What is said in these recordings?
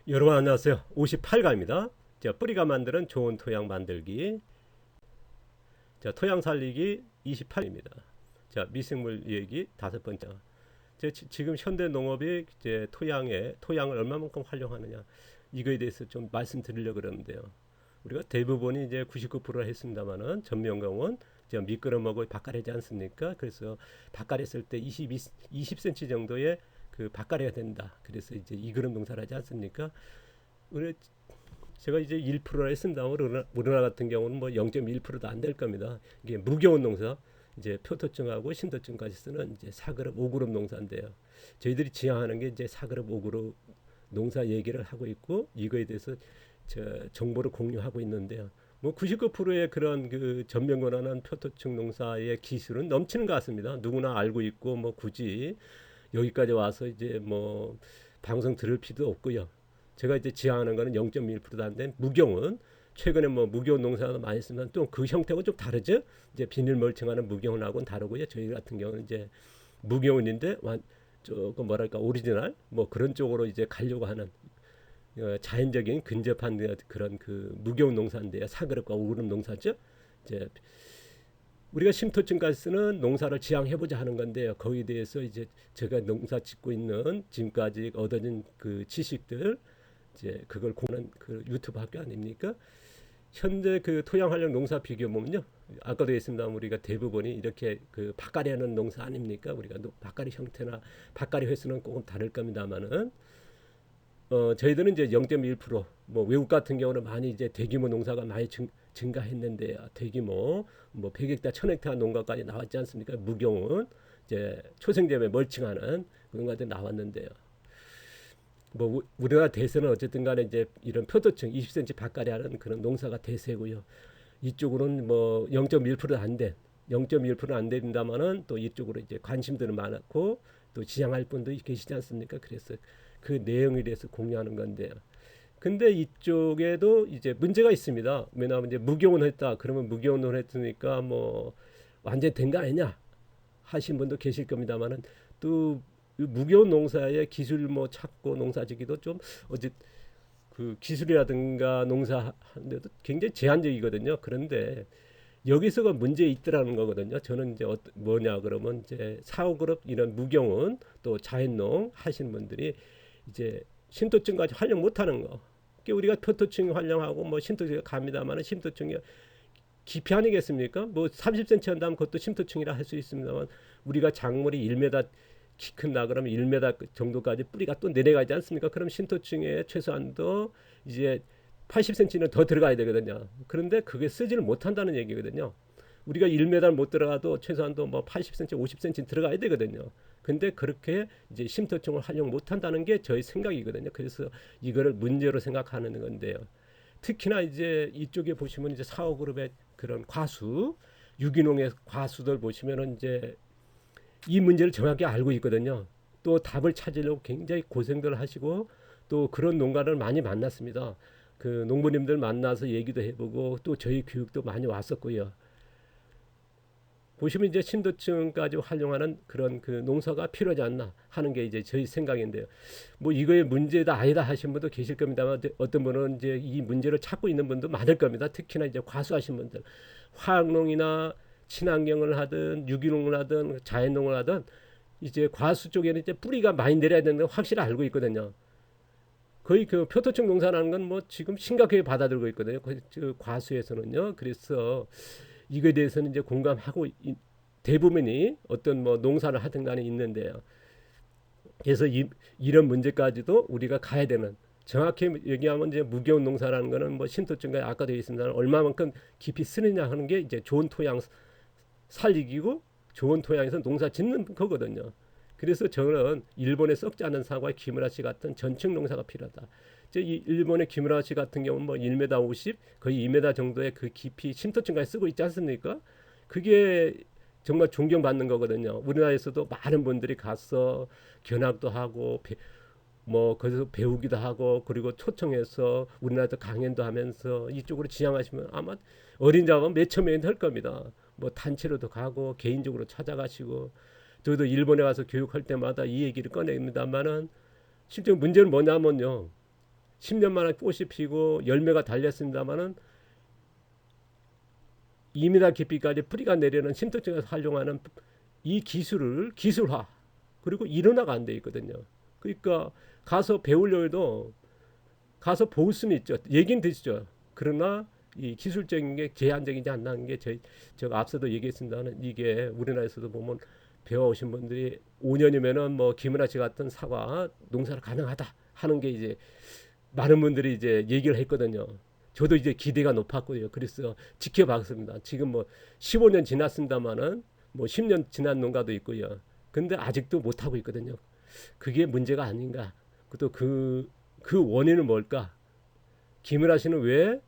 여러분 안녕하세요. 58가입니다. 자, 뿌리가 만드는 좋은 토양 만들기. 자, 토양 살리기 28입니다. 자, 미생물 얘기 다섯 번째. 지금 현대 농업이 이제 토양을 얼마만큼 활용하느냐 이거에 대해서 좀 말씀드리려고 그러는데요. 우리가 대부분이 이제 99%를 했습니다만은 전명강은 이제 미끄러 먹을 밭갈이지 않습니까? 그래서 밭갈이 쓸 때 20cm 정도의 그 밭갈이가 된다. 그래서 이제 이그름 농사를 하지 않습니까? 우리 제가 이제 1%라 했습니다. 우리나라 같은 경우는 뭐 0.1%도 안 될 겁니다. 이게 무겨운 농사, 이제 표토증하고 신토증까지 쓰는 이제 4그룹, 5그룹 농사인데요. 저희들이 지향하는 게 이제 4그룹, 5그룹 농사 얘기를 하고 있고 이거에 대해서 정보를 공유하고 있는데요. 뭐 99%의 그런 그 전면권하는 표토증 농사의 기술은 넘치는 것 같습니다. 누구나 알고 있고 뭐 굳이 여기까지 와서 이제 뭐 방송 들을 필요도 없고요. 제가 이제 지향하는 거는 0.1%도 안 된 무경운. 최근에 뭐 무경운 농사도 많이 쓰면 또 그 형태가 좀 다르죠. 이제 비닐 멀칭하는 무경운하고는 다르고요. 저희 같은 경우는 이제 무경운인데 조금 뭐랄까 오리지널 뭐 그런 쪽으로 이제 가려고 하는 자연적인 근접한 그런 그 무경운 농사인데요. 사그룹과 오그룹 농사죠. 이제 우리가 쉼터증까지 쓰는 농사를 지향해보자 하는 건데요. 거기에 대해서 이제 제가 농사 짓고 있는 지금까지 얻어진 그 지식들 이제 그걸 공유하는 그 유튜브 학교 아닙니까? 현재 그 토양 활용 농사 비교 보면요. 아까도 했습니다. 우리가 대부분이 이렇게 그 밭갈이 하는 농사 아닙니까? 우리가 밭갈이 형태나 밭갈이 횟수는 꼭 다를 겁니다만은 저희들은 이제 0.1%뭐 외국 같은 경우는 많이 이제 대규모 농사가 많이 증가했는데 대규모 뭐 100헥타, 1000헥타 농가까지 나왔지 않습니까? 무경은 이제 초생제에 멀칭하는 그런 것들이 나왔는데요. 뭐 우리나라 대세는 어쨌든 간에 이제 이런 표도층 20cm 밭갈이 하는 그런 농사가 대세고요. 이쪽으로는 뭐 0.1%도 안 된, 0.1%는 안 된다마는 또 이쪽으로 이제 관심들은 많았고 또 지향할 분도 계시지 않습니까? 그래서 그 내용에 대해서 공유하는 건데요. 근데 이쪽에도 이제 문제가 있습니다. 왜냐하면 이제 무교훈을 했다. 그러면 무교훈을 했으니까 뭐 완전 된 거 아니냐 하신 분도 계실 겁니다만은 또 무교훈 농사의 기술 뭐 찾고 농사짓기도 좀 어제 그 기술이라든가 농사하는데도 굉장히 제한적이거든요. 그런데 여기서가 문제 있더라는 거거든요. 저는 이제 뭐냐 그러면 이제 사후그룹 이런 무경운 또 자연농 하시는 분들이 이제 신토증까지 활용 못하는 거. 우리가 표토증 활용하고 뭐 신토증 갑니다만은 신토증이 깊이 아니겠습니까? 뭐 30cm 한다면 그것도 신토증이라 할 수 있습니다만 우리가 작물이 1m 키 큰다 그러면 1m 정도까지 뿌리가 또 내려가지 않습니까? 그럼 신토증에 최소한도 이제 80cm는 더 들어가야 되거든요. 그런데 그게 쓰지를 못한다는 얘기거든요. 우리가 1m 못 들어가도 최소한도 뭐 80cm, 50cm 들어가야 되거든요. 근데 그렇게 이제 쉼터증을 활용 못한다는 게 저희 생각이거든요. 그래서 이거를 문제로 생각하는 건데요. 특히나 이제 이쪽에 보시면 이제 사호그룹의 그런 과수, 유기농의 과수들 보시면은 이제 이 문제를 정확히 알고 있거든요. 또 답을 찾으려고 굉장히 고생들 하시고 또 그런 농가를 많이 만났습니다. 그 농부님들 만나서 얘기도 해보고 또 저희 교육도 많이 왔었고요. 보시면 이제 신도층까지 활용하는 그런 그 농사가 필요하지 않나 하는 게 이제 저희 생각인데요. 뭐 이거의 문제다 아니다 하신 분도 계실 겁니다만 어떤 분은 이제 이 문제를 찾고 있는 분도 많을 겁니다. 특히나 이제 과수하신 분들, 화학농이나 친환경을 하든 유기농을 하든 자연농을 하든 이제 과수 쪽에는 이제 뿌리가 많이 내려야 되는 걸 확실히 알고 있거든요. 거의 그 표토층 농사라는 건 뭐 지금 심각하게 받아들고 있거든요. 그 과수에서는요. 그래서 이거에 대해서는 이제 공감하고 대부분이 어떤 뭐 농사를 하든 간에 있는데요. 그래서 이런 문제까지도 우리가 가야 되는 정확히 얘기하면 이제 무교훈 농사라는 거는 뭐 신토증과 아까도 얘기했습니다. 얼마만큼 깊이 쓰느냐 하는 게 이제 좋은 토양 살리기고 좋은 토양에서 농사 짓는 거거든요. 그래서 저는 일본의 썩지 않은 사과 기무라시 같은 전층 농사가 필요하다. 이 일본의 기무라시 같은 경우는 뭐 1m 50 거의 2m 정도의 그 깊이 쉼터층까지 쓰고 있지 않습니까? 그게 정말 존경받는 거거든요. 우리나라에서도 많은 분들이 가서 견학도 하고 뭐 거기서 배우기도 하고 그리고 초청해서 우리나라도 강연도 하면서 이쪽으로 지향하시면 아마 어린 자가 몇천 명이 될 겁니다. 뭐 단체로도 가고 개인적으로 찾아가시고 저도 일본에 가서 교육할 때마다 이 얘기를 꺼냅니다만은 실제 문제는 뭐냐면요. 10년 만에 꽃이 피고 열매가 달렸습니다마는 2m 깊이까지 뿌리가 내려는 심도증에서 활용하는 이 기술을 기술화 그리고 일어나가 안 돼 있거든요. 그러니까 가서 배우려 해도 가서 볼 수는 있죠. 얘기는 되시죠. 그러나 이 기술적인 게 제한적이지 않나 하는 게 제가 앞서도 얘기했습니다는 이게 우리나라에서도 보면 배워오신 분들이 5년이면은 뭐 김은하 씨 같은 사과 농사를 가능하다 하는 게 이제 많은 분들이 이제 얘기를 했거든요. 저도 이제 기대가 높았고요. 그래서 지켜봤습니다. 지금 뭐 15년 지났습니다마는 뭐 10년 지난 농가도 있고요. 근데 아직도 못 하고 있거든요. 그게 문제가 아닌가. 또 그 원인은 뭘까? 김은하 씨는 왜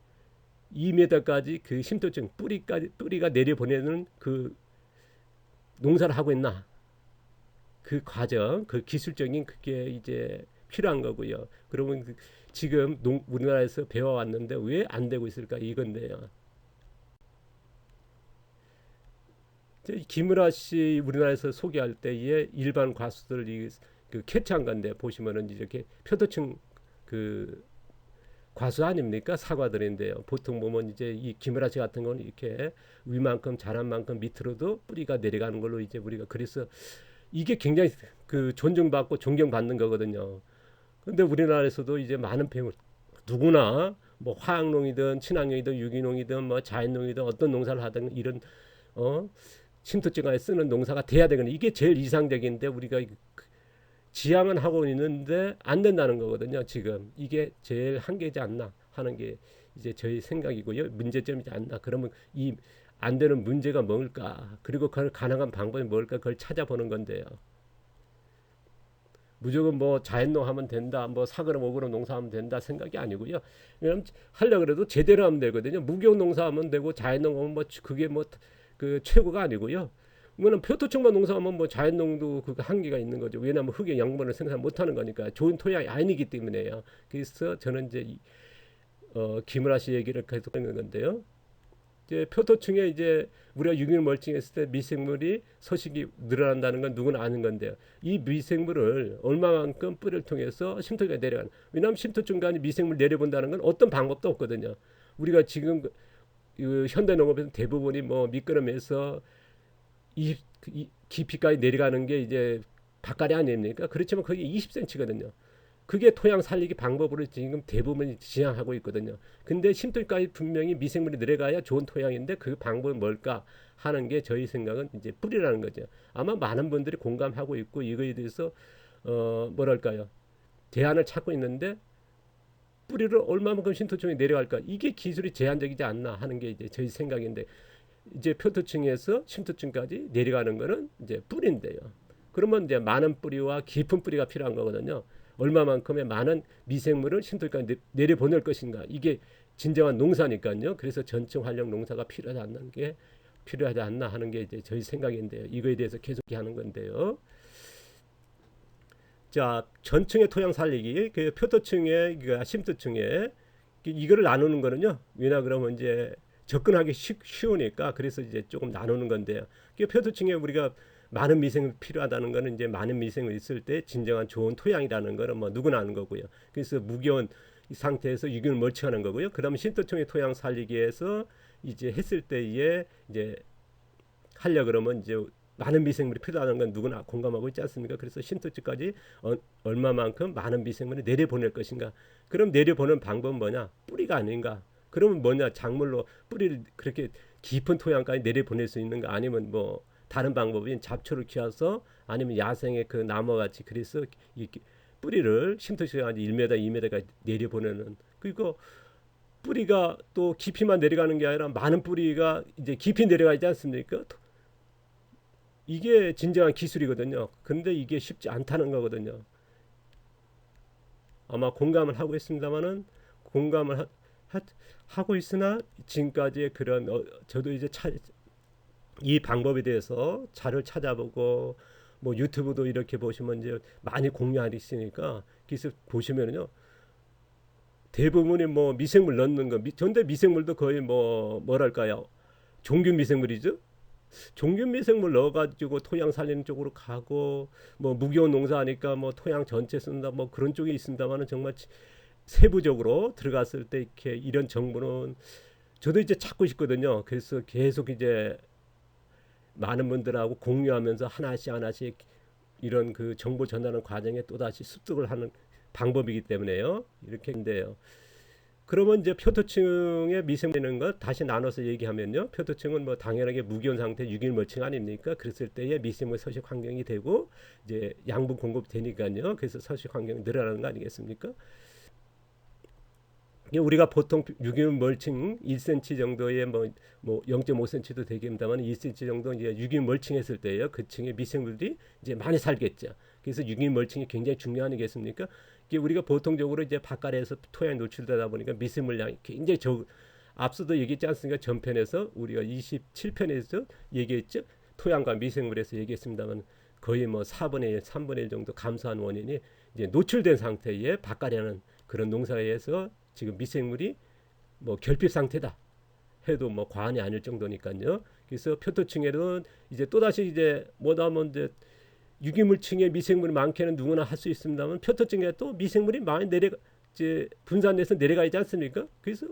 2m까지 그 심도증 뿌리가 내려보내는 그 농사를 하고 있나? 그 과정, 그 기술적인 그게 이제 필요한 거고요. 그러면 지금 우리나라에서 배워왔는데 왜 안 되고 있을까 이건데요. 김은하 씨 우리나라에서 소개할 때에 일반 과수들 그 캐치한 건데 보시면은 이렇게 표도층 그 과수 아닙니까? 사과들인데요. 보통 보면 이제 이 김은하 씨 같은 거는 이렇게 위만큼 자란 만큼 밑으로도 뿌리가 내려가는 걸로 이제 우리가 그래서 이게 굉장히 그 존중받고 존경받는 거거든요. 근데 우리나라에서도 이제 많은 배우 누구나 뭐 화학농이든 친환경이든 유기농이든 뭐 자연농이든 어떤 농사를 하든 이런 침투증에 쓰는 농사가 돼야 되거든요. 이게 제일 이상적인데 우리가 지향은 하고 있는데 안 된다는 거거든요. 지금 이게 제일 한계지 않나 하는 게 이제 저희 생각이고요. 문제점이지 않나. 그러면 이 안 되는 문제가 뭘까? 그리고 그걸 가능한 방법이 뭘까? 그걸 찾아보는 건데요. 무조건 뭐 자연농 하면 된다, 뭐 사그럼 오그럼 농사하면 된다 생각이 아니고요. 왜냐면 하려 그래도 제대로 하면 되거든요. 무교훈 농사하면 되고 자연농 하면 뭐 그게 뭐 그 최고가 아니고요. 그러면 표토충만 농사하면 뭐 자연농도 그 한계가 있는 거죠. 왜냐하면 흙의 양분을 생산 못하는 거니까 좋은 토양이 아니기 때문에요. 그래서 저는 이제 김은하 씨 얘기를 계속 하는 건데요. 이제 표토층에 이제 우리가 유기농 멀칭했을 때 미생물이 서식이 늘어난다는 건 누구나 아는 건데요. 이 미생물을 얼마만큼 뿌리를 통해서 심토가 내려가는. 왜냐하면 심토 중간에 미생물 내려본다는 건 어떤 방법도 없거든요. 우리가 지금 현대 농업에서 대부분이 뭐 미끄럼에서 이 깊이까지 내려가는 게 이제 바깥이 아닙니까? 그렇지만 그게 20cm거든요. 그게 토양 살리기 방법으로 지금 대부분이 지향하고 있거든요. 근데 심토까지 분명히 미생물이 내려가야 좋은 토양인데 그 방법은 뭘까 하는 게 저희 생각은 이제 뿌리라는 거죠. 아마 많은 분들이 공감하고 있고 이거에 대해서 뭐랄까요? 대안을 찾고 있는데 뿌리를 얼마만큼 심토층에 내려갈까? 이게 기술이 제한적이지 않나 하는 게 이제 저희 생각인데 이제 표토층에서 심토층까지 내려가는 거는 이제 뿌리인데요. 그러면 이제 많은 뿌리와 깊은 뿌리가 필요한 거거든요. 얼마만큼의 많은 미생물을 심토까지 내려보낼 것인가. 이게 진정한 농사니까요. 그래서 전층 활용 농사가 필요하지 않나 하는 게 이제 저희 생각인데요. 이거에 대해서 계속 하는 건데요. 자, 전층의 토양 살리기, 그 표토층의 심토층에 이거를 나누는 거는요. 왜냐 그러면 이제 접근하기 쉬우니까 그래서 이제 조금 나누는 건데요. 그 표토층에 우리가 많은 미생물이 필요하다는 거는 이제 많은 미생물이 있을 때 진정한 좋은 토양이라는 거는 뭐 누구나 아는 거고요. 그래서 무기온 상태에서 유기농을 멀칭하는 거고요. 그다음에 심토층의 토양 살리기 위해서 이제 했을 때에 이제 하려 그러면 이제 많은 미생물이 필요하다는 건 누구나 공감하고 있지 않습니까? 그래서 심토층까지 얼마만큼 많은 미생물을 내려보낼 것인가? 그럼 내려보는 방법은 뭐냐? 뿌리가 아닌가? 그러면 뭐냐? 작물로 뿌리를 그렇게 깊은 토양까지 내려보낼 수 있는가? 아니면 뭐 다른 방법인 잡초를 키워서 아니면 야생의 그 나무같이 그래서 이 뿌리를 심토시간 1m, 2m까지 내려보내는 그리고 뿌리가 또 깊이만 내려가는 게 아니라 많은 뿌리가 이제 깊이 내려가지 않습니까? 이게 진정한 기술이거든요. 근데 이게 쉽지 않다는 거거든요. 아마 공감을 하고 있습니다만은 공감을 하고 있으나 지금까지의 그런 저도 이제 이 방법에 대해서 자료를 찾아보고 뭐 유튜브도 이렇게 보시면 이제 많이 공유하고 있으니까 그래서 보시면은요 대부분이 뭐 미생물 넣는 거 전대 미생물도 거의 뭐 뭐랄까요 종균 미생물이죠. 종균 미생물 넣어가지고 토양 살리는 쪽으로 가고 뭐 무기온 농사하니까 뭐 토양 전체 쓴다 뭐 그런 쪽이 있습니다만은 정말 세부적으로 들어갔을 때 이렇게 이런 정보는 저도 이제 찾고 싶거든요. 그래서 계속 이제 많은 분들하고 공유하면서 하나씩 하나씩 이런 그 정보 전하는 과정에 또다시 습득을 하는 방법이기 때문에요. 이렇게 인데요. 그러면 이제 표토층의 미생되는 것 다시 나눠서 얘기하면요. 표토층은 뭐 당연하게 무기온 상태 유기물층 아닙니까? 그랬을 때에 미생물 서식 환경이 되고 이제 양분 공급되니까요. 그래서 서식 환경이 늘어나는 거 아니겠습니까? 우리가 보통 유기물층 1cm 정도의 뭐 0.5cm도 되겠습니다만 1cm 정도 이제 유기물층했을 때요. 그 층의 미생물들이 이제 많이 살겠죠. 그래서 유기물층이 굉장히 중요하겠습니까? 이게 우리가 보통적으로 이제 바깥에서 토양에 노출되다 보니까 미생물량이 굉장히 앞서도 얘기했지 않습니까? 전편에서 우리가 27편에서 얘기했죠. 토양과 미생물에서 얘기했습니다만 거의 뭐 4분의 1, 3분의 1 정도 감소한 원인이 이제 노출된 상태에 바깥에는 그런 농사에서 지금 미생물이 뭐 결핍 상태다 해도 뭐 과언이 아닐 정도니까요. 그래서 표토층에는 이제 또다시 이제 뭐다면 이제 유기물층에 미생물이 많게는 누구나 할 수 있습니다만 표토층에 또 미생물이 많이 이제 분산돼서 내려가 있지 않습니까? 그래서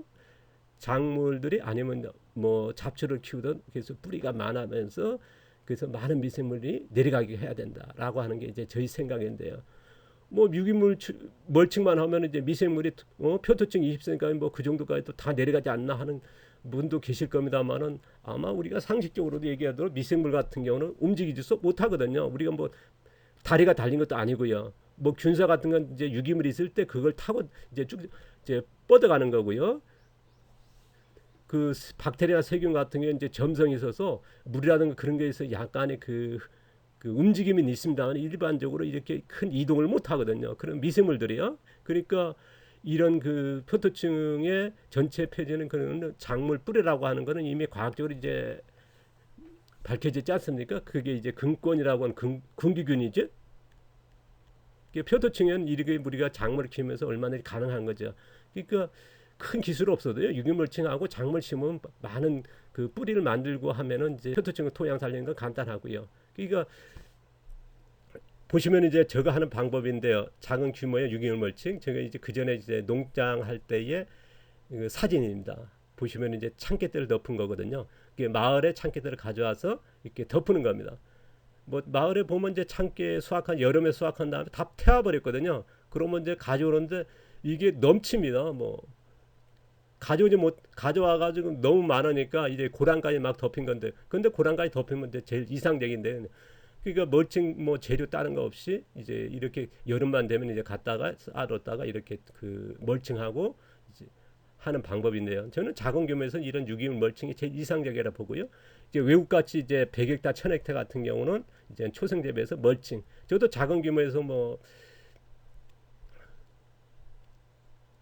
작물들이 아니면 뭐 잡초를 키우던 그래서 뿌리가 많으면서 그래서 많은 미생물이 내려가게 해야 된다라고 하는 게 이제 저희 생각인데요. 뭐 유기물 멀칭만 하면 이제 미생물이 표토층 20cm까지 뭐 그 정도까지도 다 내려가지 않나 하는 분도 계실 겁니다만은 아마 우리가 상식적으로도 얘기하도록 미생물 같은 경우는 움직이지 못하거든요. 우리가 뭐 다리가 달린 것도 아니고요. 뭐 균사 같은 건 이제 유기물이 있을 때 그걸 타고 이제 쭉 이제 뻗어가는 거고요. 그 박테리아 세균 같은 게 이제 점성이 있어서 물이라든가 그런 게 있어 약간의 그 움직임은 있습니다만 일반적으로 이렇게 큰 이동을 못 하거든요. 그런 미생물들이요. 그러니까 이런 그 표토층의 전체 폐지는 그런 작물 뿌리라고 하는 거는 이미 과학적으로 이제 밝혀졌지 않습니까? 그게 이제 근권이라고 하는 근기균이죠. 표토층에는 이렇게 우리가 작물을 키우면서 얼마나 가능한 거죠. 그러니까 큰 기술 없어도요. 유기물층하고 작물 심으면 많은 그 뿌리를 만들고 하면은 이제 표토층 토양 살리는 건 간단하고요. 그러니까 보시면 이제 제가 하는 방법인데요. 작은 규모의 유기물 멀칭. 제가 이제 그 전에 이제 농장 할 때의 그 사진입니다. 보시면 이제 참깨들을 덮은 거거든요. 이게 마을에 참깨들을 가져와서 이렇게 덮는 겁니다. 뭐 마을에 보면 이제 참깨 수확한 여름에 수확한 다음에 다 태워버렸거든요. 그러면 이제 가져오는데 이게 넘칩니다. 뭐 가져오지 못 가져와가지고 너무 많으니까 이제 고랑까지 막 덮인 건데, 근데 고랑까지 덮이면 이제 제일 이상적인데. 그러니까 멀칭 뭐 재료 다른 거 없이 이제 이렇게 여름만 되면 이제 갔다가 알았다가 이렇게 그 멀칭하고 이제 하는 방법인데요. 저는 작은 규모에서 이런 유기물 멀칭이 제일 이상적이라 보고요. 이제 외국같이 이제 100헥타, 1000헥타 같은 경우는 이제 초생 재배에서 멀칭. 저도 작은 규모에서 뭐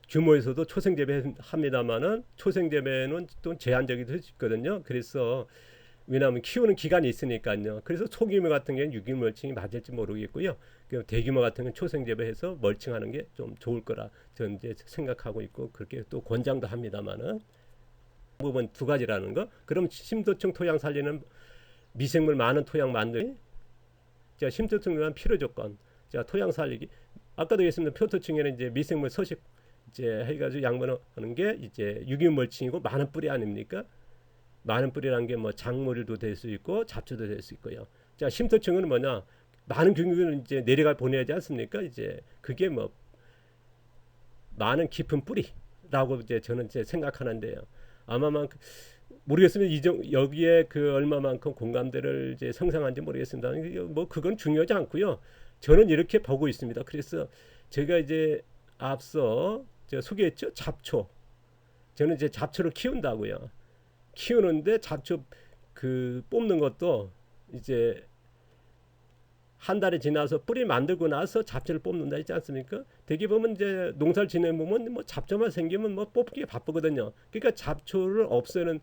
규모에서도 초생 재배합니다만은 초생 재배는 또 제한적이도 있거든요. 그래서 왜냐하면 키우는 기간이 있으니까요. 그래서 소규모 같은 경우는 유기물 멀칭이 맞을지 모르겠고요. 대규모 같은 경우는 초생 재배해서 멀칭하는 게 좀 좋을 거라 저는 이제 생각하고 있고 그렇게 또 권장도 합니다만은 부분 두 가지라는 거. 그럼 심도층 토양 살리는 미생물 많은 토양 만들기. 자, 심도층 간 필요 조건. 자, 토양 살리기. 아까도 얘기했습니다. 표토층에는 이제 미생물 서식 이제 해가지고 양분하는 게 이제 유기물 멀칭이고 많은 뿌리 아닙니까? 많은 뿌리라는 게 뭐 작물도 될 수 있고 잡초도 될 수 있고요. 자, 심토층은 뭐냐? 많은 균균을 이제 내려가 보내야지 않습니까? 이제 그게 뭐 많은 깊은 뿌리라고 이제 저는 이제 생각하는데요. 아마만 모르겠습니다. 여기에 그 얼마만큼 공감대를 이제 성장한지 모르겠습니다. 뭐 그건 중요하지 않고요. 저는 이렇게 보고 있습니다. 그래서 제가 이제 앞서 제가 소개했죠. 잡초. 저는 이제 잡초를 키운다고요. 키우는데 잡초 그 뽑는 것도 이제 한 달이 지나서 뿌리 만들고 나서 잡초를 뽑는다 있지 않습니까? 대개 보면 이제 농사를 지내보면 뭐 잡초만 생기면 뭐 뽑기에 바쁘거든요. 그러니까 잡초를 없애는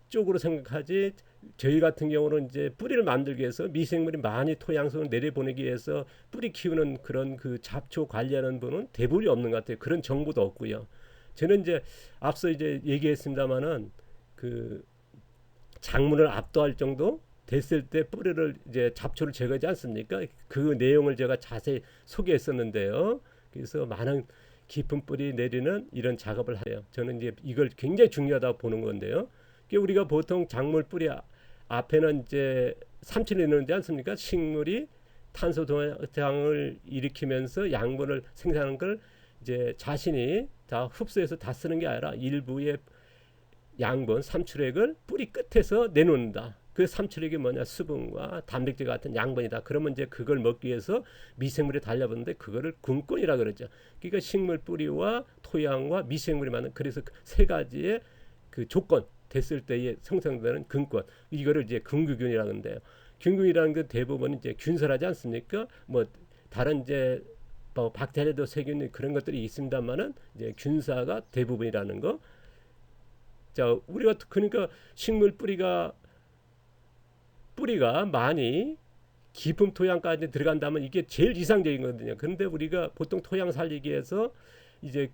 쪽으로 생각하지. 저희 같은 경우는 이제 뿌리를 만들기 위해서 미생물이 많이 토양성을 내려보내기 위해서 뿌리 키우는 그런 그 잡초 관리하는 분은 대부분이 없는 것 같아요. 그런 정보도 없고요. 저는 이제 앞서 이제 얘기했습니다만은 그 작물을 압도할 정도 됐을 때 뿌리를 이제 잡초를 제거하지 않습니까? 그 내용을 제가 자세히 소개했었는데요. 그래서 많은 깊은 뿌리 내리는 이런 작업을 해요. 저는 이제 이걸 굉장히 중요하다고 보는 건데요. 우리가 보통 작물 뿌리 앞에는 이제 삼칠이 있는지 않습니까? 식물이 탄소 도장을 일으키면서 양분을 생산하는 걸 이제 자신이 다 흡수해서 다 쓰는 게 아니라 일부의 양분 삼출액을 뿌리 끝에서 내놓는다. 그 삼출액이 뭐냐? 수분과 단백질 같은 양분이다. 그러면 이제 그걸 먹기 위해서 미생물이 달려붙는데 그거를 군권이라 그러죠. 그러니까 식물 뿌리와 토양과 미생물이 많은, 그래서 세 가지의 그 조건 됐을 때에 생성되는 근권, 이거를 이제 근규균이라고 하는데요. 균균이라는 게 대부분 이제 균설하지 않습니까? 뭐 다른 이제 뭐 박테리아도 세균 그런 것들이 있습니다만은 이제 균사가 대부분이라는 거. 자, 우리가 그러니까 식물 뿌리가 많이 깊은 토양까지 들어간다면 이게 제일 이상적인 거거든요. 그런데 우리가 보통 토양 살리기 위해서 이제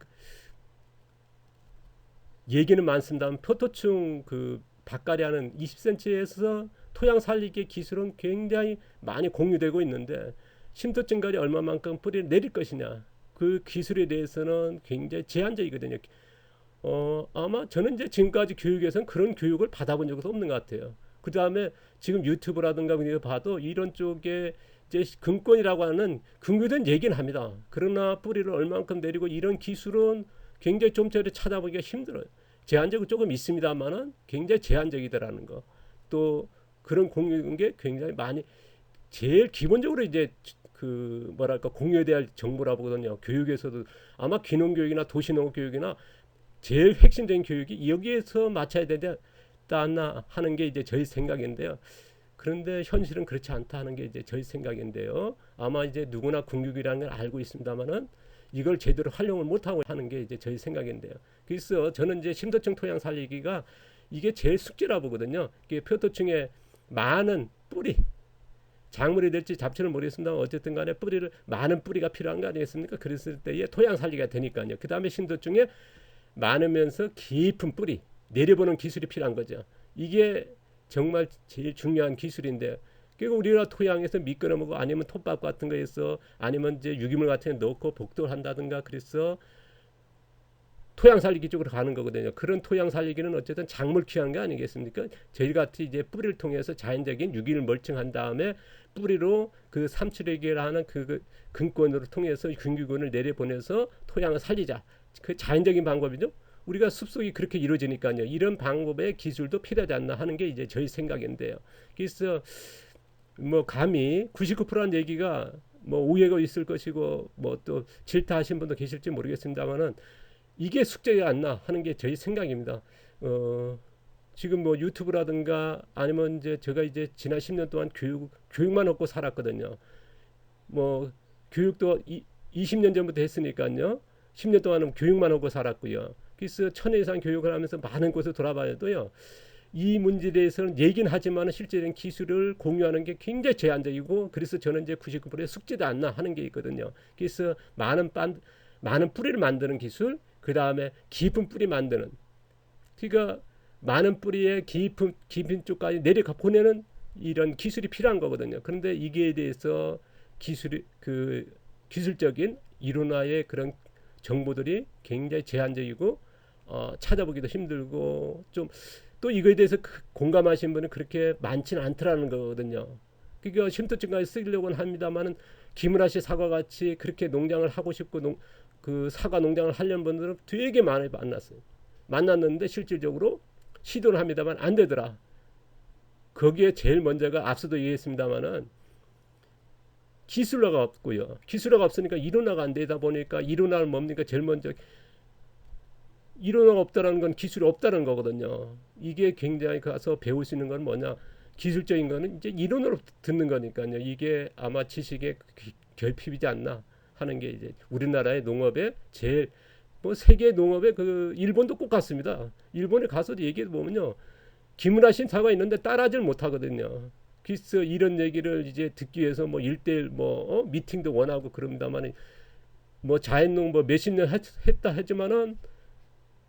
얘기는 많습니다만 표토충 그 밭갈이하는 20cm에서 토양 살리기 기술은 굉장히 많이 공유되고 있는데 심토증까지 얼마만큼 뿌리를 내릴 것이냐, 그 기술에 대해서는 굉장히 제한적이거든요. 아마 저는 이제 지금까지 교육에서는 그런 교육을 받아본 적은 없는 것 같아요. 그 다음에 지금 유튜브라든가 봐도 이런 쪽에 이제 근권이라고 하는 근거된 얘기는 합니다. 그러나 뿌리를 얼만큼 내리고 이런 기술은 굉장히 좀 전에 찾아보기가 힘들어요. 제한적은 조금 있습니다만은 굉장히 제한적이더라는 거. 또 그런 공유인 게 굉장히 많이, 제일 기본적으로 이제 그 뭐랄까 공유해야 할 정보라 보거든요. 교육에서도 아마 귀농교육이나 도시농업교육이나 제일 핵심적인 교육이 여기에서 맞춰야 되지 않나 하는 게 이제 저희 생각인데요. 그런데 현실은 그렇지 않다 하는 게 이제 저희 생각인데요. 아마 이제 누구나 궁극이라는 걸 알고 있습니다만은 이걸 제대로 활용을 못하고 하는 게 이제 저희 생각인데요. 그래서 저는 이제 심도층 토양 살리기가 이게 제일 숙제라 보거든요. 이게 표토층에 많은 뿌리, 작물이 될지 잡초는 모르겠습니다만 어쨌든 간에 뿌리를, 많은 뿌리가 필요한 거 아니겠습니까? 그랬을 때에 토양 살리기가 되니까요. 그 다음에 심도층에 많으면서 깊은 뿌리 내려보는 기술이 필요한 거죠. 이게 정말 제일 중요한 기술인데, 그리고 우리나라 토양에서 미끄러 먹고 아니면 톱밥 같은 거에서 아니면 이제 유기물 같은 거 넣고 복도를 한다든가 그래서 토양 살리기 쪽으로 가는 거거든요. 그런 토양 살리기는 어쨌든 작물 키우는 게 아니겠습니까? 저희 같이 이제 뿌리를 통해서 자연적인 유기를 멀칭한 다음에 뿌리로 그 삼출액이라는 그 근권으로 통해서 균규균을 내려보내서 토양을 살리자. 그 자연적인 방법이죠. 우리가 숲속이 그렇게 이루어지니까요. 이런 방법의 기술도 필요하지 않나 하는 게 이제 저희 생각인데요. 그래서 뭐 감히 99%란 얘기가 뭐 오해가 있을 것이고 뭐 또 질타하신 분도 계실지 모르겠습니다만은 이게 숙제지 않나 하는 게 저희 생각입니다. 지금 뭐 유튜브라든가 아니면 이제 제가 이제 지난 10년 동안 교육만 얻고 살았거든요. 뭐 교육도 20년 전부터 했으니까요. 10년 동안은 교육만 하고 살았고요. 그래서 1000회 이상 교육을 하면서 많은 곳을 돌아봐도요. 이 문제에 대해서는 얘기는 하지만 실제적인 기술을 공유하는 게 굉장히 제한적이고, 그래서 저는 이제 99%의 숙제도 않나 하는 게 있거든요. 그래서 많은 뿌리를 만드는 기술, 그 다음에 깊은 뿌리 만드는, 그러니까 많은 뿌리에 깊은 쪽까지 내려가 보내는 이런 기술이 필요한 거거든요. 그런데 이게 대해서 기술적인 이론화의 그런 정보들이 굉장히 제한적이고 찾아보기도 힘들고 좀 또 이거에 대해서 공감하시는 분은 그렇게 많지는 않더라는 거거든요. 그러니까 쉼터증까지 쓰려고는 합니다만은 김은하 씨 사과 같이 그렇게 농장을 하고 싶고 그 사과 농장을 하려는 분들은 되게 많이 만났는데 실질적으로 시도를 합니다만 안 되더라. 거기에 제일 먼저가 앞서도 얘기했습니다만은 기술화가 없고요. 기술화가 없으니까 이론화가 안 되다 보니까 이론화는 뭡니까? 제일 먼저 이론화가 없다는 건 기술이 없다는 거거든요. 이게 굉장히 가서 배울 수 있는 건 뭐냐? 기술적인 거는 이제 이론으로 듣는 거니까요. 이게 아마 지식의 결핍이지 않나 하는 게 이제 우리나라의 농업의 제일 뭐 세계 농업의 그 일본도 꼭 같습니다. 일본에 가서도 얘기해 보면요. 김은하 신사가 있는데 따라하질 못하거든요. 그래서 이런 얘기를 이제 듣기 위해서 뭐 1대1 미팅도 원하고 그럽니다만 뭐 자연농 뭐 몇십 년 했다 하지만은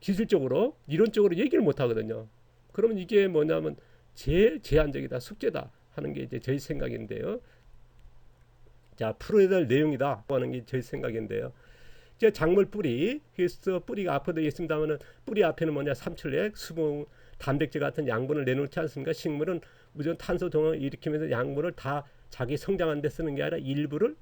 기술적으로 이론적으로 얘기를 못 하거든요. 그러면 이게 뭐냐면 제일 제한적이다, 숙제다 하는 게 이제 저희 생각인데요. 자, 풀어야 될 내용이다 하는 게 저희 생각인데요. 이제 작물 뿌리, 그래서 뿌리가 앞에 되어 있습니다만은 뿌리 앞에는 뭐냐, 삼출액, 수분, 단백질 같은 양분을 내놓지 않습니까? 식물은 무조건 탄소 동을 일으키면서 양분을 다 자기 성장하는 데 쓰는 게 아니라 일부를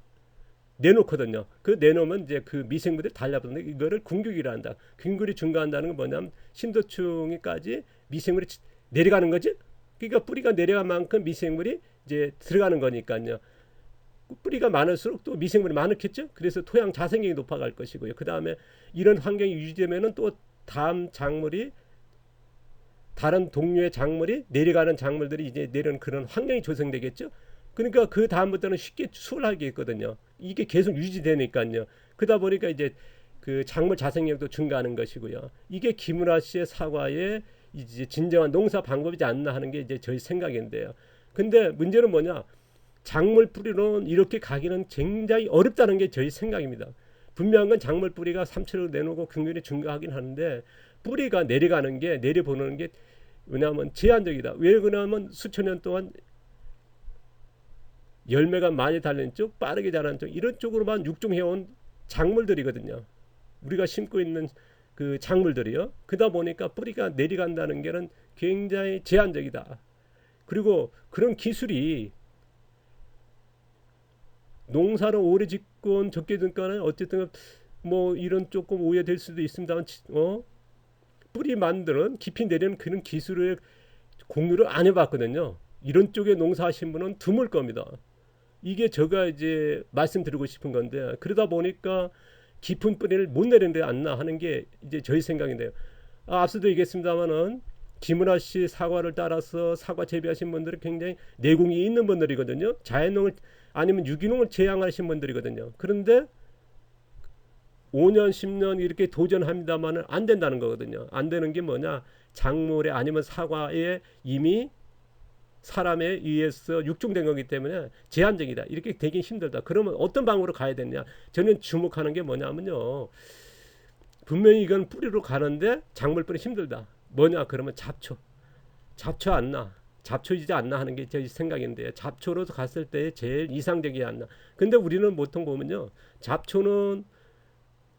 내놓거든요. 그 내놓으면 이제 그 미생물들이 달라붙는데 이거를 군균이라 한다. 군균이 증가한다는 건 뭐냐면 신도충이까지 미생물이 내려가는 거지. 그러니까 뿌리가 내려간 만큼 미생물이 이제 들어가는 거니까요. 뿌리가 많을수록 또 미생물이 많겠죠. 그래서 토양 자생력이 높아갈 것이고요. 그 다음에 이런 환경이 유지되면은 또 다음 작물이 다른 동류의 작물이 내려가는 작물들이 이제 내려오는 그런 환경이 조성되겠죠. 그러니까 그 다음부터는 쉽게 수월하게 있거든요. 이게 계속 유지되니까요. 그러다 보니까 이제 그 작물 자생력도 증가하는 것이고요. 이게 김은하 씨의 사과의 이제 진정한 농사 방법이지 않나 하는 게 이제 저희 생각인데요. 근데 문제는 뭐냐? 작물 뿌리로는 이렇게 가기는 굉장히 어렵다는 게 저희 생각입니다. 분명한 건 작물 뿌리가 삼초를 내놓고 긍휼히 증가하긴 하는데 뿌리가 내려가는 게 내려보는 게 왜냐하면 제한적이다. 왜 그러냐면 수천 년 동안 열매가 많이 달린 쪽, 빠르게 자라는 쪽 이런 쪽으로만 육종해온 작물들이거든요. 우리가 심고 있는 그 작물들이요. 그러다 보니까 뿌리가 내려간다는 게는 굉장히 제한적이다. 그리고 그런 기술이 농사를 오래 짓고 온 적게 듣거나 어쨌든 뭐 이런 조금 오해될 수도 있습니다만 뿌리 만드는 깊이 내리는 그런 기술을 공유를 안 해봤거든요. 이런 쪽에 농사하신 분은 드물 겁니다. 이게 제가 이제 말씀드리고 싶은 건데 그러다 보니까 깊은 뿌리를 못 내리는데 않나 하는 게 이제 저희 생각인데요. 앞서도 얘기했습니다만은 김은하 씨 사과를 따라서 사과 재배하신 분들은 굉장히 내공이 있는 분들이거든요. 자연농을 아니면 유기농을 제향하신 분들이거든요. 그런데 5년 10년 이렇게 도전합니다만은 안 된다는 거거든요. 안 되는 게 뭐냐, 작물에 아니면 사과에 이미 사람에 의해서 육종된 거기 때문에 제한적이다. 이렇게 되긴 힘들다. 그러면 어떤 방법으로 가야 되냐? 저는 주목하는 게 뭐냐면요, 분명히 이건 뿌리로 가는데 작물 뿌리 힘들다. 뭐냐 그러면 잡초 않나, 잡초이지 않나 하는 게 제 생각인데 잡초로 갔을 때 제일 이상적이지 않나. 근데 우리는 보통 보면요, 잡초는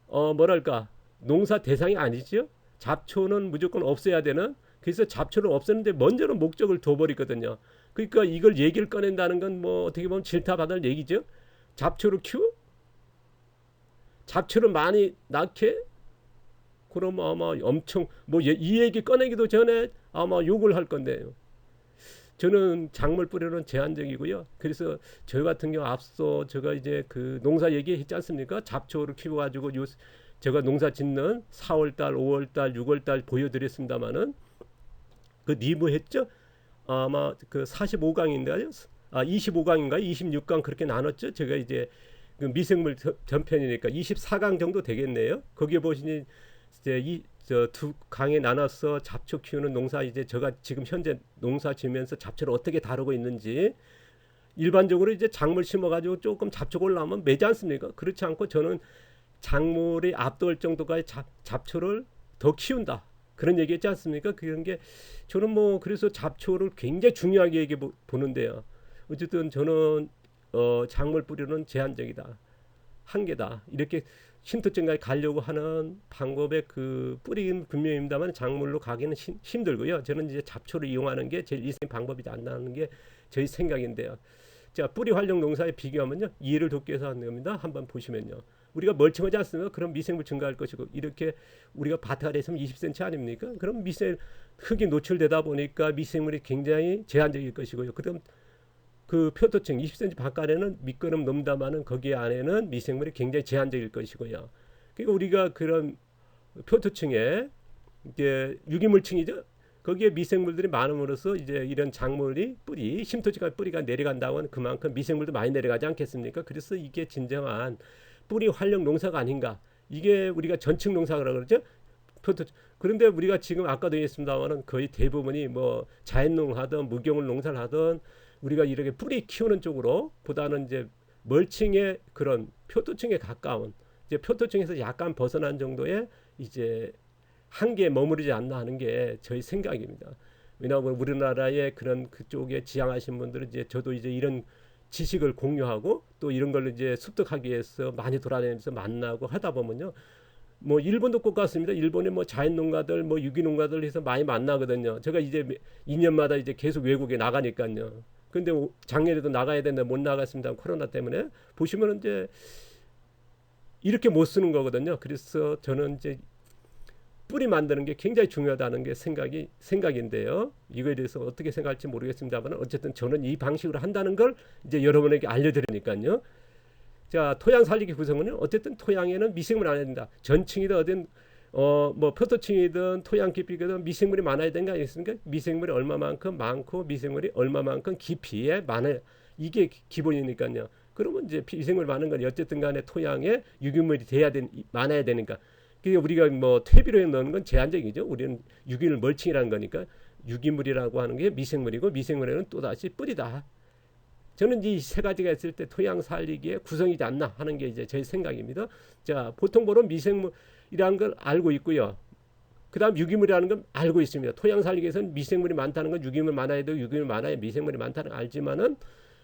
뭐랄까 농사 대상이 아니죠. 잡초는 무조건 없애야 되는. 그래서 잡초를 없애는데 먼저는 목적을 둬버리거든요. 그러니까 이걸 얘기를 꺼낸다는 건 뭐 어떻게 보면 질타받을 얘기죠. 잡초를 키워? 잡초를 많이 낳게? 그럼 아마 엄청 뭐 이 얘기 꺼내기도 전에 아마 욕을 할 건데요. 저는 작물 뿌리는 제한적이고요. 그래서 저 같은 경우 앞서 제가 이제 그 농사 얘기했지 않습니까? 잡초를 키워가지고 제가 농사 짓는 4월달, 5월달, 6월달 보여드렸습니다만은 그 리뷰 했죠? 아마 그 45강인가요? 25강인가요? 26강 그렇게 나눴죠? 제가 이제 그 미생물 전편이니까 24강 정도 되겠네요. 거기에 보시니 이제 두 강에 나눠서 잡초 키우는 농사, 이제 제가 지금 현재 농사 지면서 잡초를 어떻게 다루고 있는지, 일반적으로 이제 작물 심어가지고 조금 잡초가 올라오면 매지 않습니까? 그렇지 않고 저는 작물이 압도할 정도까지 잡초를 더 키운다. 그런 얘기 했지 않습니까? 그런 게 저는 뭐 그래서 잡초를 굉장히 중요하게 얘기해 보는데요. 어쨌든 저는 작물 뿌리는 제한적이다. 한계다. 이렇게 신토증까지 가려고 하는 방법의 그 뿌리는 분명입니다만 작물로 가기는 힘들고요. 저는 이제 잡초를 이용하는 게 제일 이상 방법이지 않나는 게 저희 생각인데요. 자, 뿌리 활용 농사에 비교하면요, 이해를 돕기 위해서 하는 겁니다. 한번 보시면요, 우리가 멀쩡하지 않습니까? 그럼 미생물 증가할 것이고, 이렇게 우리가 밭 아래 있으면 20cm 아닙니까? 그럼 흙이 노출되다 보니까 미생물이 굉장히 제한적일 것이고요. 그럼 그 표토층 20cm 바깥에는 밑거름 넘다마는 거기 안에는 미생물이 굉장히 제한적일 것이고요. 그러니까 우리가 그런 표토층에 이제 유기물층이죠. 거기에 미생물들이 많음으로써 이제 이런 작물이 심토지가 뿌리가 내려간다고 하면 그만큼 미생물도 많이 내려가지 않겠습니까? 그래서 이게 진정한 뿌리 활용 농사가 아닌가. 이게 우리가 전층 농사라고 그러죠. 그런데 우리가 지금 아까도 얘기했습니다만은 거의 대부분이 뭐 자연농 하든 무경을 농사를 하든 우리가 이렇게 뿌리 키우는 쪽으로 보다는 이제 멀칭의 그런 표토층에 가까운, 이제 표토층에서 약간 벗어난 정도의 이제 한계에 머무르지 않나 하는 게 저희 생각입니다. 왜냐하면 우리나라의 그런 그쪽에 지향하신 분들은 이제 저도 이제 이런 지식을 공유하고 또 이런 걸 이제 습득하기 위해서 많이 돌아다니면서 만나고 하다 보면요. 뭐 일본도 똑같습니다. 일본에 뭐 자연 농가들, 뭐 유기 농가들 해서 많이 만나거든요. 제가 이제 2년마다 이제 계속 외국에 나가니까요. 근데 작년에도 나가야 되는데 못 나갔습니다. 코로나 때문에. 보시면 이제 이렇게 못 쓰는 거거든요. 그래서 저는 이제 뿌리 만드는 게 굉장히 중요하다는 게 생각인데요. 이거에 대해서 어떻게 생각할지 모르겠습니다만 어쨌든 저는 이 방식으로 한다는 걸 이제 여러분에게 알려드리니까요. 자, 토양 살리기 구성은 어쨌든 토양에는 미생물 안 해야 된다. 전층이든 어딘 뭐 표토층이든 토양 깊이든 미생물이 많아야 되는 거 아니겠습니까? 미생물이 얼마만큼 많고 미생물이 얼마만큼 깊이에 많아요. 이게 기본이니까요. 그러면 이제 미생물 많은 건 어쨌든 간에 토양에 유기물이 많아야 되니까. 그게 우리가 뭐 퇴비로 넣는 건 제한적이죠. 우리는 유기물 멀칭이라는 거니까 유기물이라고 하는 게 미생물이고 미생물에는 또다시 뿌리다. 저는 이 세 가지가 있을 때 토양 살리기에 구성이지 않나 하는 게 이제 제 생각입니다. 자, 보통 보는 미생물이라는 걸 알고 있고요. 그 다음 유기물이라는 건 알고 있습니다. 토양 살리기에서는 미생물이 많다는 건 유기물 많아야 되고 유기물 많아야 미생물이 많다는 걸 알지만은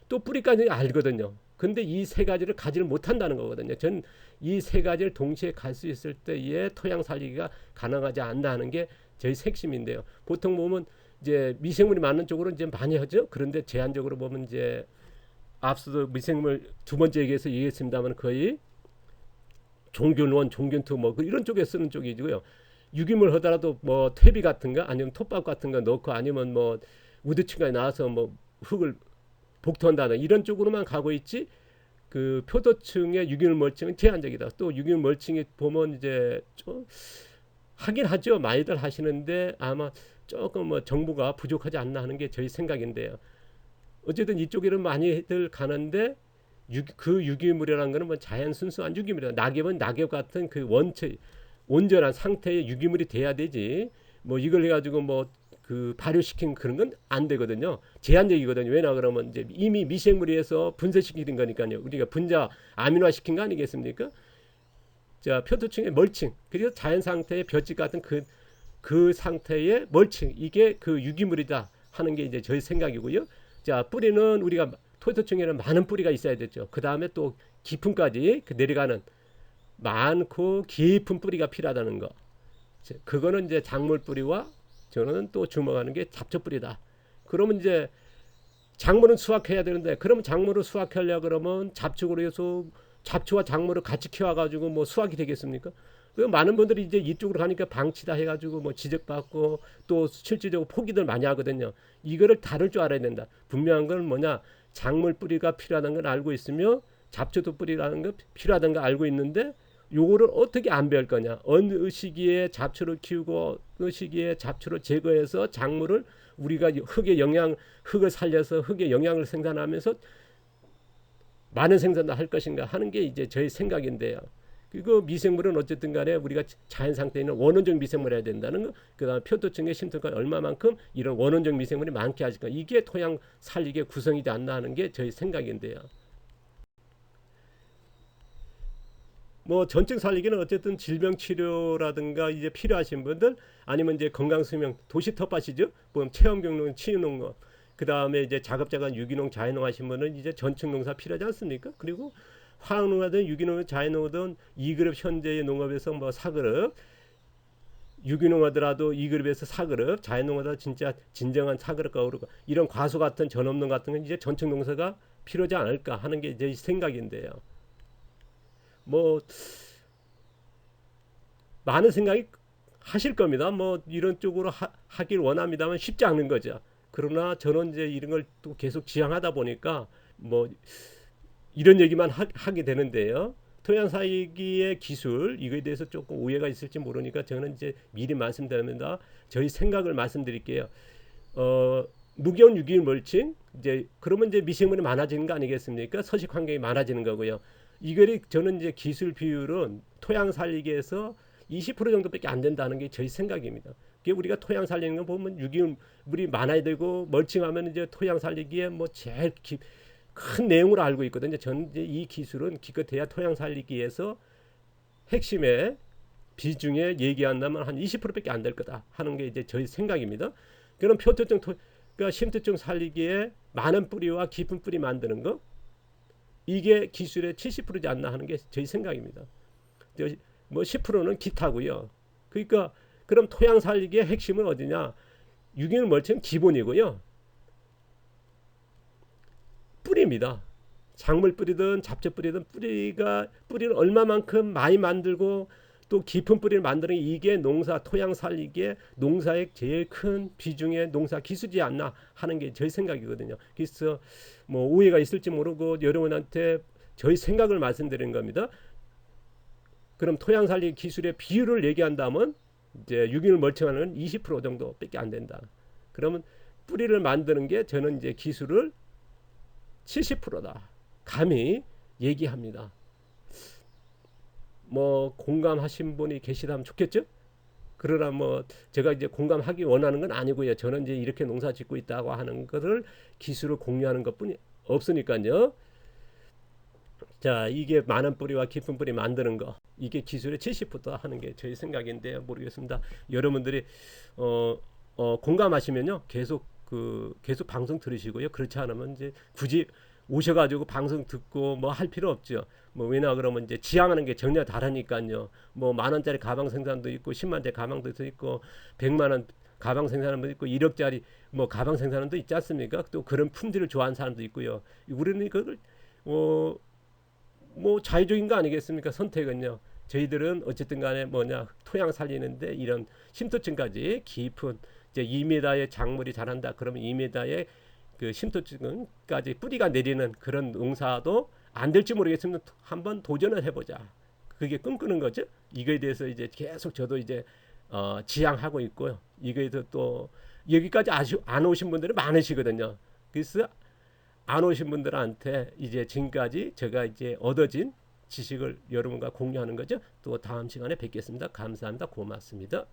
또 뿌리까지 알거든요. 근데 이 세 가지를 가지를 못한다는 거거든요. 전 이 세 가지를 동시에 갈 수 있을 때의 토양 살리기가 가능하지 않다는 게 저희 핵심인데요. 보통 보면 이제 미생물이 많은 쪽으로 이제 많이 하죠. 그런데 제한적으로 보면 이제 앞서도 미생물 두 번째 얘기했습니다만 거의 종균 1, 종균 2 뭐 이런 쪽에 쓰는 쪽이고요. 유기물 하더라도 뭐 퇴비 같은 거 아니면 톱밥 같은 거 넣고 아니면 뭐 우드층까지 나와서 뭐 흙을 복토한다는 이런 쪽으로만 가고 있지. 그 표도층의 유기물 멀칭은 제한적이다. 또 유기물 멀칭이 보면 이제 좀 하긴 하죠. 많이들 하시는데 아마 조금 뭐 정보가 부족하지 않나 하는 게 저희 생각인데요. 어쨌든 이쪽에는 많이들 가는데 그 유기물이라는 거는 뭐 자연 순수한 유기물이다. 낙엽은 낙엽 같은 그 원체 온전한 상태의 유기물이 돼야 되지. 뭐 이걸 해가지고 뭐 그 발효시킨 그런 건 안 되거든요. 제한적이거든요. 왜냐 그러면 이제 이미 미생물에서 분쇄시키는 거니까요. 우리가 분자 아미노화 시킨 거 아니겠습니까? 자, 표토층의 멀칭. 그래서 자연 상태의 볏짚 같은 그 상태의 멀칭. 이게 그 유기물이다 하는 게 이제 저희 생각이고요. 자, 뿌리는 우리가 토토층에는 많은 뿌리가 있어야 되죠. 그 다음에 또 깊음까지 내려가는 많고 깊은 뿌리가 필요하다는 거. 그거는 이제 작물 뿌리와 저는 또 주목하는 게 잡초 뿌리다. 그러면 이제 작물은 수확해야 되는데 그러면 작물을 수확하려 그러면 잡초로 해서 잡초와 작물을 같이 키워가지고 뭐 수확이 되겠습니까? 많은 분들이 이제 이쪽으로 가니까 방치다 해가지고 뭐 지적받고 또 실질적으로 포기들 많이 하거든요. 이거를 다룰 줄 알아야 된다. 분명한 건 뭐냐? 작물 뿌리가 필요하다는 걸 알고 있으며 잡초도 뿌리라는 거 필요하다는 걸 알고 있는데 요거를 어떻게 안배울 거냐? 어느 시기에 잡초를 키우고 어느 시기에 잡초를 제거해서 작물을 우리가 흙을 살려서 흙의 영양을 생산하면서 많은 생산을 할 것인가 하는 게 이제 저희 생각인데요. 그리고 미생물은 어쨌든 간에 우리가 자연 상태에 있는 원원적 미생물을 해야 된다는 거. 그다음에 표토층의 침투가 얼마만큼 이런 원원적 미생물이 많게 하실까. 이게 토양 살리기의 구성이지 않나 하는 게 저희 생각인데요. 뭐 전증 살리기는 어쨌든 질병 치료라든가 이제 필요하신 분들 아니면 이제 건강 수명 도시 텃밭이죠. 뭐 체험 경농 치유농업 그다음에 이제 자급자관 유기농 자연농 하신 분은 이제 전증 농사 필요하지 않습니까? 그리고 화학농하든 유기농 자연농하든 2그룹 현재의 농업에서 뭐 4그룹 유기농 하더라도 2그룹에서 4그룹 자연농하다 진짜 진정한 4그룹 오르고 이런 과수 같은 전업농 같은 건 이제 전증 농사가 필요하지 않을까 하는 게 제 생각인데요. 뭐 많은 생각이 하실 겁니다. 뭐 이런 쪽으로 하길 원합니다만 쉽지 않은 거죠. 그러나 저는 이제 이런 걸 또 계속 지향하다 보니까 뭐 이런 얘기만 하게 되는데요. 토양 살리기의 기술 이거에 대해서 조금 오해가 있을지 모르니까 저는 이제 미리 말씀드립니다. 저희 생각을 말씀드릴게요. 무기온 유기물 멀칭 이제 그러면 이제 미생물이 많아지는 거 아니겠습니까? 서식 환경이 많아지는 거고요. 이거를 저는 이제 기술 비율은 토양 살리기에서 20% 정도밖에 안 된다는 게 저희 생각입니다. 그게 우리가 토양 살리는 거 보면 유기물이 많아야 되고 멀칭하면 이제 토양 살리기에 뭐 제일 큰 내용으로 알고 있거든요. 저는 이제 이 기술은 기껏해야 토양 살리기에서 핵심의 비중에 얘기한다면 한 20%밖에 안 될 거다 하는 게 이제 저희 생각입니다. 그럼 표토증 그러니까 심토증 살리기에 많은 뿌리와 깊은 뿌리 만드는 거 이게 기술의 70%지 않나 하는 게 제 생각입니다. 뭐 10%는 기타고요. 그러니까 그럼 토양 살리기의 핵심은 어디냐? 유기물 멀칭은 기본이고요. 뿌리입니다. 작물 뿌리든 잡초 뿌리든 뿌리를 얼마만큼 많이 만들고 또 깊은 뿌리를 만드는 이게 농사 토양 살리기에 농사의 제일 큰 비중의 농사 기술이지 않나 하는 게 제 생각이거든요. 그래서 뭐 오해가 있을지 모르고 여러분한테 저희 생각을 말씀드리는 겁니다. 그럼 토양 살리기 기술의 비율을 얘기한다면 이제 유기물 멀칭하는 20% 정도밖에 안 된다. 그러면 뿌리를 만드는 게 저는 이제 기술을 70%다. 감히 얘기합니다. 뭐 공감하신 분이 계시다면 좋겠죠? 그러나 뭐 제가 이제 공감하기 원하는 건 아니고요. 저는 이제 이렇게 농사 짓고 있다고 하는 것을 기술을 공유하는 것뿐이 없으니까요. 자, 이게 많은 뿌리와 깊은 뿌리 만드는 거, 이게 기술의 70% 하는 게 저희 생각인데 모르겠습니다. 여러분들이 공감하시면요, 계속 방송 들으시고요. 그렇지 않으면 이제 굳이 오셔가지고 방송 듣고 뭐 할 필요 없죠. 뭐 왜냐 그러면 이제 지향하는 게 전혀 다르니까요. 뭐 10,000원짜리 가방 생산도 있고 10만원짜리 가방도 있고 100만원 가방 생산하는 분도 있고 1억짜리 뭐 가방 생산하는 도 있지 않습니까? 또 그런 품질을 좋아하는 사람도 있고요. 우리는 그걸 뭐 자유적인 거 아니겠습니까? 선택은요. 저희들은 어쨌든 간에 뭐냐 토양 살리는데 이런 심도층까지 깊은 이제 2m의 작물이 자란다. 그러면 2m의 그 심도층까지 뿌리가 내리는 그런 농사도 안 될지 모르겠으면 한번 도전을 해보자. 그게 꿈꾸는 거죠. 이거에 대해서 이제 계속 저도 이제 지향하고 있고요. 이거에 대해서 또 여기까지 안 오신 분들이 많으시거든요. 그래서 안 오신 분들한테 이제 지금까지 제가 이제 얻어진 지식을 여러분과 공유하는 거죠. 또 다음 시간에 뵙겠습니다. 감사합니다. 고맙습니다.